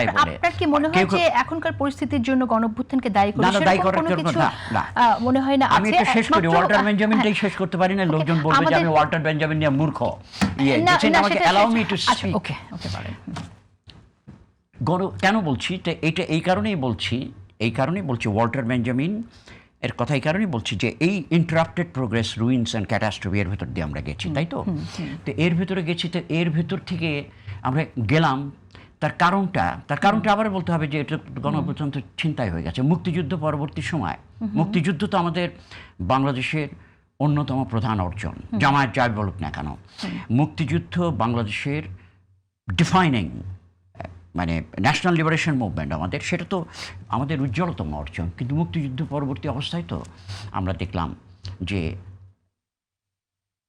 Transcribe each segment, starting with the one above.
চালায় বলে। আপনার কি মনে হয় যে এখনকার পরিস্থিতির জন্য গণঅভ্যুত্থানকে দায়ী করে কোনো কিছু মনে হয় না? আমি এটা শেষ করি, ওয়াল্টার বেঞ্জামিনটাই শেষ করতে পারি না, লোকজন বলবে যে আমি ওয়াল্টার বেঞ্জামিন নিয়ে মূর্খ। আমাকে অ্যালাউ মি টু স্পিক। ওকে ওকে বলেন। কেন বলছি এটা এই কারণেই বলছি ওয়াল্টার বেঞ্জামিন এর কথা এই কারণেই বলছি যে এই interrupted progress, ruins and catastrophe এর ভেতর দিয়ে আমরা গেছি, তাই তো? তো এর ভেতরে গেছি, তো এর ভেতর থেকে আমরা গেলাম। তার কারণটা আবার বলতে হবে যে এটা গণঅভ্যুত্থান তো ছিনতাই হয়ে গেছে। মুক্তিযুদ্ধ পরবর্তী সময়, মুক্তিযুদ্ধ তো আমাদের বাংলাদেশের অন্যতম প্রধান অর্জন, জামায়াত যাই বলুক না কেন। মুক্তিযুদ্ধ বাংলাদেশের ডিফাইনিং মানে ন্যাশনাল লিবারেশন মুভমেন্ট আমাদের, সেটা তো আমাদের উজ্জ্বলতম অর্জন। কিন্তু মুক্তিযুদ্ধ পরবর্তী অবস্থায় তো আমরা দেখলাম যে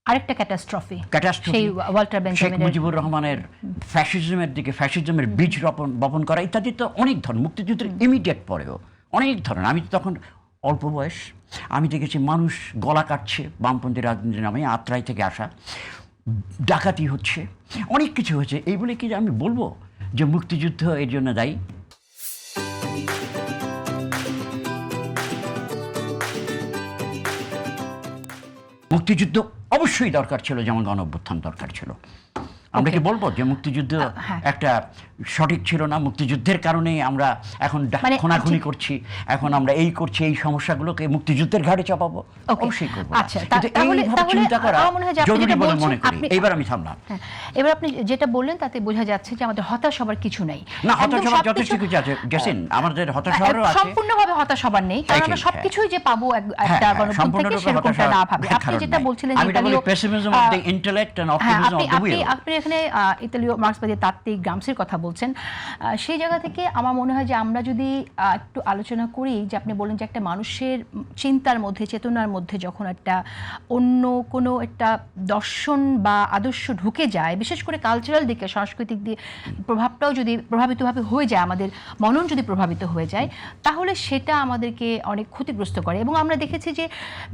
আরেকটা ক্যাটাস্ট্রফি, সেই ওয়াল্টার শেখ মুজিবুর রহমানের ফ্যাসিজমের দিকে, ফ্যাসিজমের বীজ বপন করা ইত্যাদি তো অনেক ধরনের, মুক্তিযুদ্ধের ইমিডিয়েট পরেও অনেক ধরনের। আমি তো তখন অল্প বয়স, আমি দেখেছি মানুষ গলা কাটছে বামপন্থী রাজনীতির নামে, আত্রাই থেকে আসা, ডাকাতি হচ্ছে, অনেক কিছু হয়েছে। এই বলে কি আমি বলবো যে মুক্তিযুদ্ধ এর জন্য দায়ী? মুক্তিযুদ্ধ অবশ্যই দরকার ছিল, যেমন গণঅভ্যুত্থান দরকার ছিল। আমরা কি বলবো যে মুক্তিযুদ্ধ একটা সঠিক ছিল না? মুক্তিযুদ্ধের কারণে আমরা এখন খুনাখুনি করছি, এখন আমরা এই করছি, এই সমস্যাগুলোকে মুক্তিযুদ্ধের ঘাড়ে চাপাবো? অবশ্যই করবো। কিন্তু এইভাবে চিন্তা করা জরুরি বলে মনে করি। এইবার আমি থামলাম। এবার আপনি যেটা বললেন তাতে বোঝা যাচ্ছে যে আমাদের হতাশ হবার কিছু নেই। না, হতাশ হবার যথেষ্ট কিছু আছে জেসিন, আমাদের হতাশ হওয়ারও আছে। সম্পূর্ণভাবে হতাশ হবার নেই, কারণ আমরা সবকিছুই যে পাবো একটা গণঅভ্যুত্থান থেকে সেরকমটা না ভাবে। আপনি যেটা বলছিলেন যে ইতালীয় pessimism of the intellect and optimism of the will, আপনি এখানে ইতালীয় মার্ক্সবাদী তাত্ত্বিক গ্রামসির কথা বলছেন। সেই জায়গা থেকে আমার মনে হয় যে আমরা যদি একটু আলোচনা করি, যে আপনি বলেন যে একটা মানুষের চিন্তার মধ্যে, চেতনার মধ্যে যখন একটা অন্য কোনো একটা দর্শন বা আদর্শ ঢুকে যায়, বিশেষ করে কালচারাল দিকে, সাংস্কৃতিক দিয়ে প্রভাবটাও যদি প্রভাবিতভাবে হয়ে যায়, আমাদের মনন যদি প্রভাবিত হয়ে যায়, তাহলে সেটা আমাদেরকে অনেক ক্ষতিগ্রস্ত করে। এবং আমরা দেখেছি যে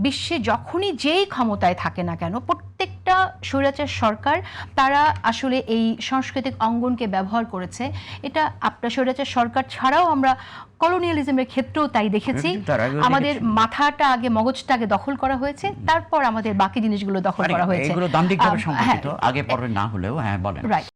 বিশ্বে যখনই যেই ক্ষমতায় থাকে না কেন, প্রত্যেকটা স্বৈরাচার সরকার তারা আসলে এই সাংস্কৃতিক অঙ্গনকে ব্যবহার করেছে। এটা আপনার স্বৈরাচার সরকার ছাড়াও আমরা কলোনিয়ালিজমের ক্ষেত্রেও তাই দেখেছি। আমাদের মাথাটা আগে, মগজটা আগে দখল করা হয়েছে, তারপর আমাদের বাকি জিনিসগুলো দখল করা হয়েছে। এগুলো দান্দিকভাবে সম্পর্কিত, আগে পরে না হলেও। হ্যাঁ বলেন। রাইট।